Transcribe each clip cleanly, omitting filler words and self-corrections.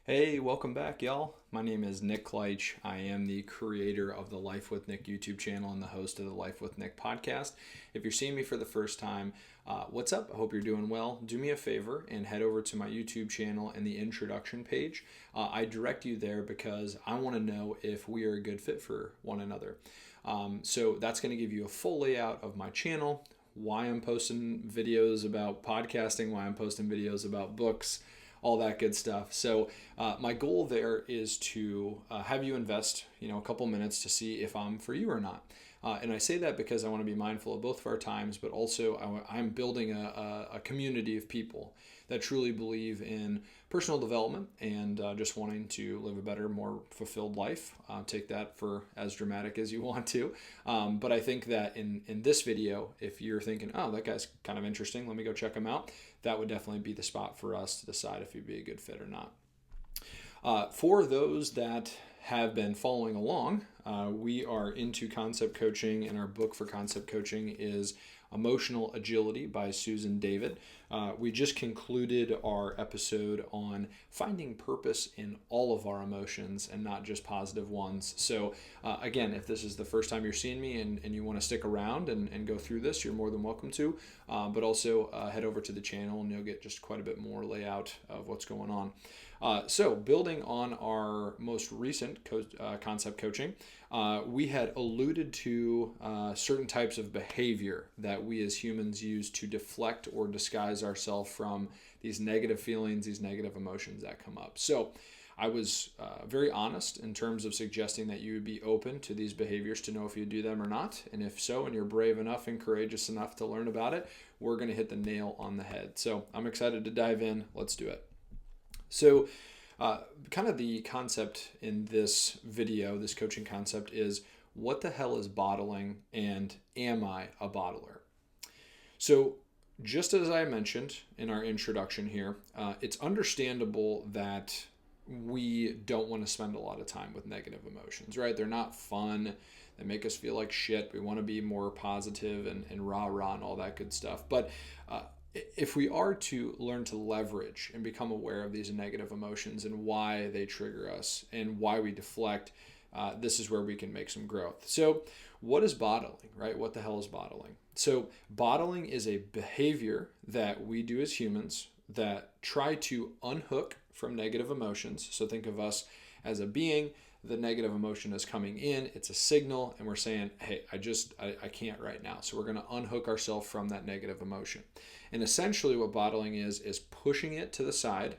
Hey, welcome back, y'all. My name is Nick Kleitch. I am the creator of the Life with Nick YouTube channel and the host of the Life with Nick podcast. If you're seeing me for the first time, what's up? I hope you're doing well. Do me a favor and head over to my YouTube channel and the introduction page. I direct you there because I want to know if we are a good fit for one another. So that's going to give you a full layout of my channel, why I'm posting videos about podcasting, why I'm posting videos about books, all that good stuff. So my goal there is to have you invest, a couple minutes to see if I'm for you or not. And I say that because I want to be mindful of both of our times, but also I'm building a community of people that truly believe in personal development and just wanting to live a better, more fulfilled life. Take that for as dramatic as you want to. But I think that in this video, if you're thinking, oh, that guy's kind of interesting, let me go check him out, that would definitely be the spot for us to decide if he'd be a good fit or not. For those that have been following along, we are into concept coaching, and our book for concept coaching is Emotional Agility by Susan David. We just concluded our episode on finding purpose in all of our emotions and not just positive ones. So again, if this is the first time you're seeing me and you want to stick around and go through this, you're more than welcome to. But also head over to the channel and you'll get just quite a bit more layout of what's going on. So building on our most recent concept coaching, we had alluded to certain types of behavior that we as humans use to deflect or disguise ourselves from these negative feelings, these negative emotions that come up. So I was very honest in terms of suggesting that you would be open to these behaviors to know if you do them or not. And if so, and you're brave enough and courageous enough to learn about it, we're going to hit the nail on the head. So I'm excited to dive in. Let's do it. So kind of the concept in this video, this coaching concept, is what the hell is bottling and am I a bottler? So just as I mentioned in our introduction here, it's understandable that we don't want to spend a lot of time with negative emotions, right? They're not fun. They make us feel like shit. We want to be more positive and rah-rah and all that good stuff. But if we are to learn to leverage and become aware of these negative emotions and why they trigger us and why we deflect, this is where we can make some growth. So what is bottling, right? What the hell is bottling? So bottling is a behavior that we do as humans that try to unhook from negative emotions. So think of us as a being. The negative emotion is coming in, it's a signal, and we're saying, hey, I can't right now. So we're going to unhook ourselves from that negative emotion. And essentially what bottling is pushing it to the side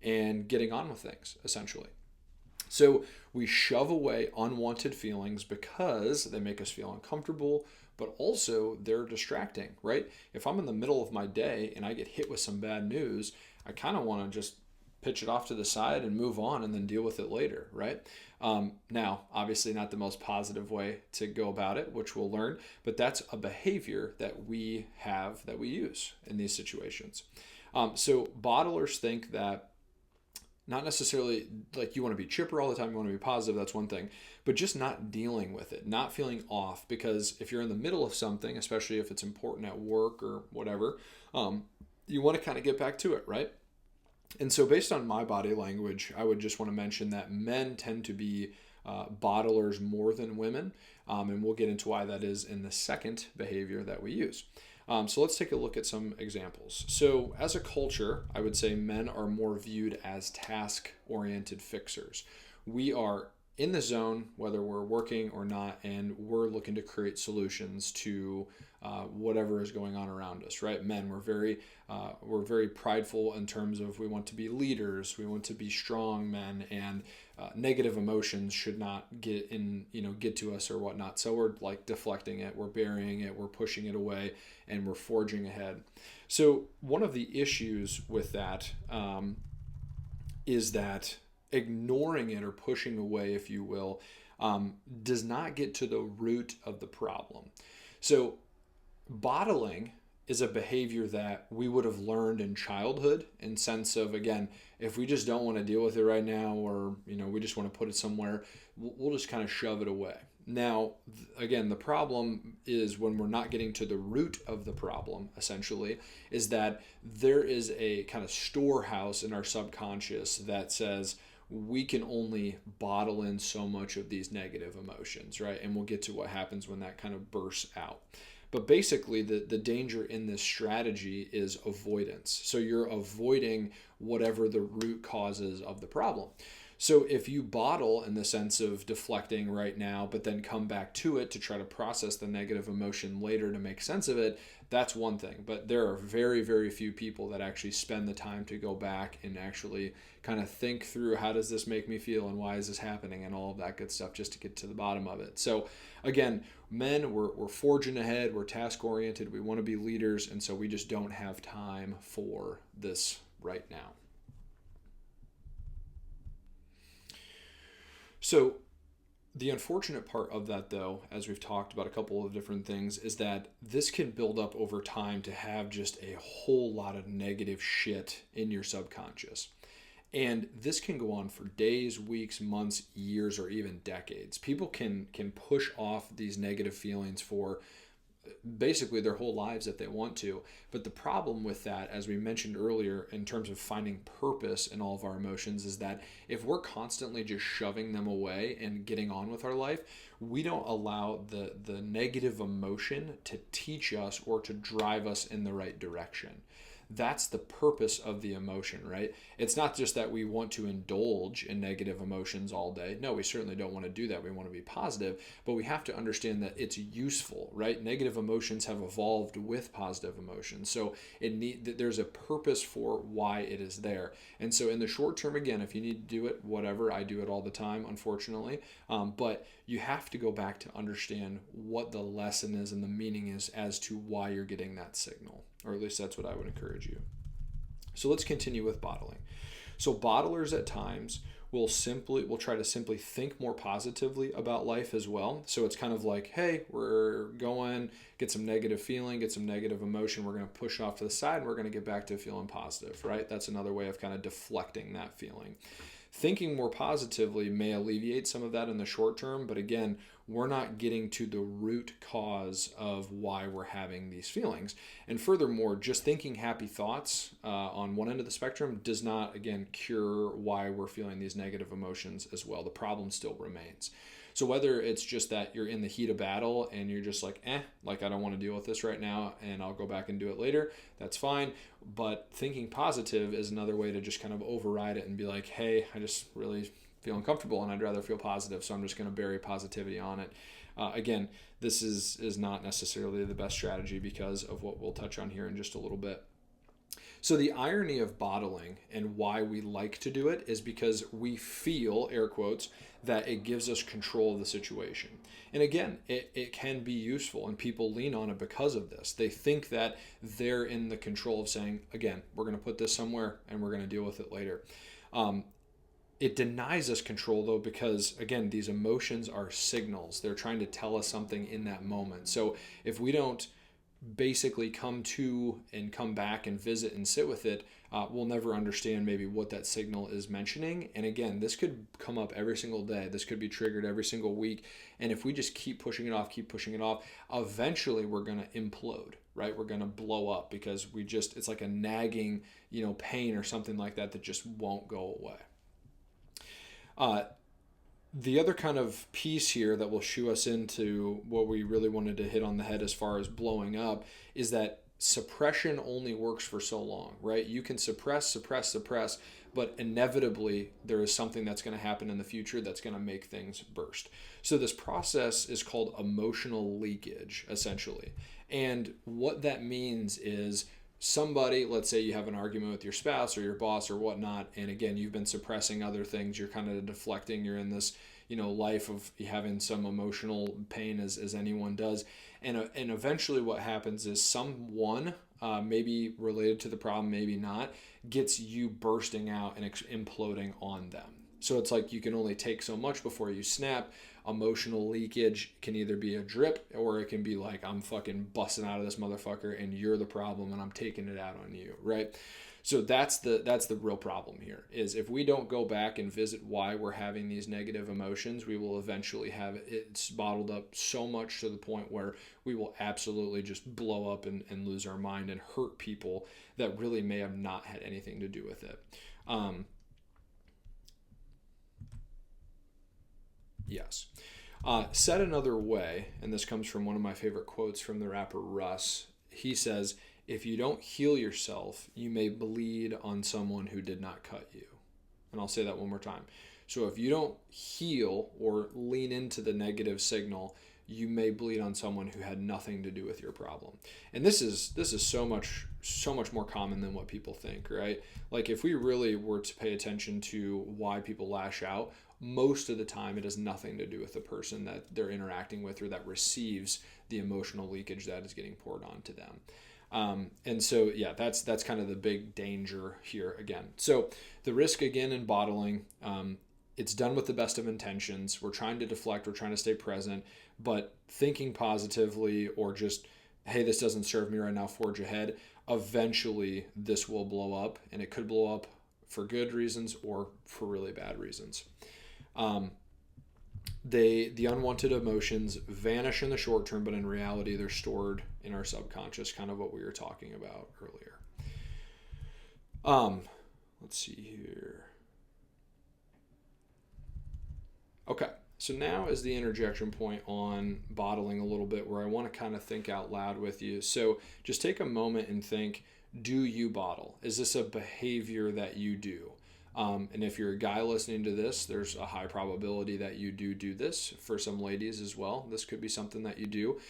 and getting on with things, essentially. So we shove away unwanted feelings because they make us feel uncomfortable, but also they're distracting, right? If I'm in the middle of my day and I get hit with some bad news, I kind of want to just pitch it off to the side and move on and then deal with it later, right? Now, obviously not the most positive way to go about it, which we'll learn, but that's a behavior that we have, that we use in these situations. So bottlers think that not necessarily like you want to be chipper all the time, you want to be positive, that's one thing, but just not dealing with it, not feeling off, because if you're in the middle of something, especially if it's important at work or whatever, you want to kind of get back to it, right? And so based on my body language, I would just want to mention that men tend to be bottlers more than women. And we'll get into why that is in the second behavior that we use. So let's take a look at some examples. So as a culture, I would say men are more viewed as task-oriented fixers. We are in the zone, whether we're working or not, and we're looking to create solutions to whatever is going on around us, right? Men, we're very prideful in terms of we want to be leaders, we want to be strong men, and negative emotions should not get to us or whatnot. So we're like deflecting it, we're burying it, we're pushing it away, and we're forging ahead. So one of the issues with that is that ignoring it or pushing away, if you will, does not get to the root of the problem. So bottling is a behavior that we would have learned in childhood, in sense of, again, if we just don't want to deal with it right now, or we just want to put it somewhere, we'll just kind of shove it away. Now, again, the problem is when we're not getting to the root of the problem, essentially, is that there is a kind of storehouse in our subconscious that says we can only bottle in so much of these negative emotions, right? And we'll get to what happens when that kind of bursts out. But basically, the danger in this strategy is avoidance. So you're avoiding whatever the root causes of the problem. So if you bottle in the sense of deflecting right now, but then come back to it to try to process the negative emotion later to make sense of it, that's one thing. But there are very, very few people that actually spend the time to go back and actually kind of think through, how does this make me feel and why is this happening and all of that good stuff, just to get to the bottom of it. So again, men, we're forging ahead, we're task oriented, we want to be leaders, and so we just don't have time for this right now. So the unfortunate part of that, though, as we've talked about a couple of different things, is that this can build up over time to have just a whole lot of negative shit in your subconscious. And this can go on for days, weeks, months, years, or even decades. People can push off these negative feelings for basically their whole lives if they want to. But the problem with that, as we mentioned earlier, in terms of finding purpose in all of our emotions, is that if we're constantly just shoving them away and getting on with our life, we don't allow the negative emotion to teach us or to drive us in the right direction. That's the purpose of the emotion, right? It's not just that we want to indulge in negative emotions all day. No, we certainly don't want to do that. We want to be positive, but we have to understand that it's useful, right? Negative emotions have evolved with positive emotions. So there's a purpose for why it is there. And so in the short term, again, if you need to do it, whatever, I do it all the time, unfortunately. But you have to go back to understand what the lesson is and the meaning is as to why you're getting that signal. Or at least that's what I would encourage you. So let's continue with bottling. So bottlers at times will try to simply think more positively about life as well. So it's kind of like, hey, we're going, get some negative feeling, get some negative emotion. We're going to push off to the side and we're going to get back to feeling positive, right? That's another way of kind of deflecting that feeling. Thinking more positively may alleviate some of that in the short term, but again, we're not getting to the root cause of why we're having these feelings. And furthermore, just thinking happy thoughts on one end of the spectrum does not, again, cure why we're feeling these negative emotions as well. The problem still remains. So whether it's just that you're in the heat of battle and you're just like, like I don't want to deal with this right now and I'll go back and do it later, that's fine. But thinking positive is another way to just kind of override it and be like, hey, I just really feel uncomfortable and I'd rather feel positive, so I'm just going to bury positivity on it. Again, this is not necessarily the best strategy because of what we'll touch on here in just a little bit. So the irony of bottling and why we like to do it is because we feel, air quotes, that it gives us control of the situation. And again, it can be useful and people lean on it because of this. They think that they're in the control of saying, again, we're going to put this somewhere and we're going to deal with it later. It denies us control though, because again, these emotions are signals. They're trying to tell us something in that moment. So if we don't basically come to and come back and visit and sit with it, we'll never understand maybe what that signal is mentioning. And again, this could come up every single day. This could be triggered every single week. And if we just keep pushing it off, eventually we're going to implode, right? We're going to blow up because it's like a nagging, pain or something like that that just won't go away. The other kind of piece here that will shoe us into what we really wanted to hit on the head as far as blowing up is that suppression only works for so long, right? You can suppress, but inevitably there is something that's going to happen in the future that's going to make things burst. So this process is called emotional leakage, essentially. And what that means is somebody, let's say you have an argument with your spouse or your boss or whatnot, and again, you've been suppressing other things, you're kind of deflecting, you're in this, life of having some emotional pain as anyone does. And eventually what happens is someone, maybe related to the problem, maybe not, gets you bursting out and imploding on them. So it's like you can only take so much before you snap. Emotional leakage can either be a drip or it can be like, I'm fucking busting out of this motherfucker and you're the problem and I'm taking it out on you, right? So that's the real problem here, is if we don't go back and visit why we're having these negative emotions, we will eventually have it's bottled up so much to the point where we will absolutely just blow up and lose our mind and hurt people that really may have not had anything to do with it. Yes. Said another way, and this comes from one of my favorite quotes from the rapper Russ. He says, "If you don't heal yourself, you may bleed on someone who did not cut you." And I'll say that one more time. So if you don't heal or lean into the negative signal, you may bleed on someone who had nothing to do with your problem. And this is so much more common than what people think, right? Like if we really were to pay attention to why people lash out, most of the time it has nothing to do with the person that they're interacting with or that receives the emotional leakage that is getting poured onto them. And so, yeah, that's kind of the big danger here again. So the risk again in bottling, it's done with the best of intentions. We're trying to deflect, we're trying to stay present, but thinking positively or just, hey, this doesn't serve me right now, forge ahead. Eventually this will blow up, and it could blow up for good reasons or for really bad reasons. The unwanted emotions vanish in the short term, but in reality, they're stored in our subconscious, kind of what we were talking about earlier. Let's see here. Okay, so now is the interjection point on bottling a little bit, where I want to kind of think out loud with you. So just take a moment and think, do you bottle? Is this a behavior that you do? And if you're a guy listening to this, there's a high probability that you do this. For some ladies as well, this could be something that you do.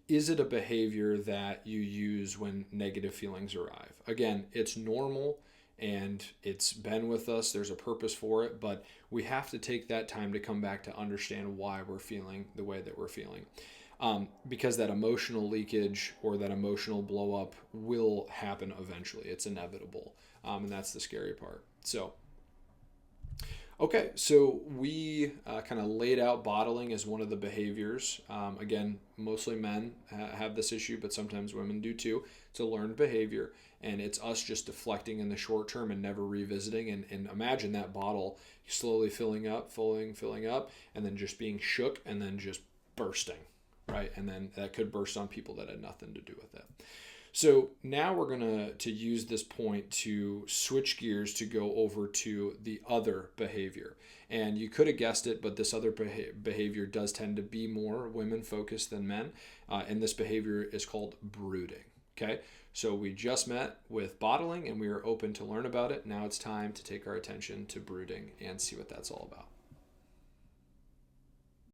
Is it a behavior that you use when negative feelings arrive? Again, it's normal and it's been with us. There's a purpose for it, but we have to take that time to come back to understand why we're feeling the way that we're feeling. Because that emotional leakage or that emotional blow up will happen eventually. It's inevitable. And that's the scary part. So, okay, so we kind of laid out bottling as one of the behaviors. Again, mostly men have this issue, but sometimes women do too. It's a learned behavior, and it's us just deflecting in the short term and never revisiting. And imagine that bottle slowly filling up, and then just being shook and then just bursting, right? And then that could burst on people that had nothing to do with it. So now we're going to use this point to switch gears to go over to the other behavior. And you could have guessed it, but this other behavior does tend to be more women focused than men. And this behavior is called brooding. Okay, so we just met with bottling and we are open to learn about it. Now it's time to take our attention to brooding and see what that's all about.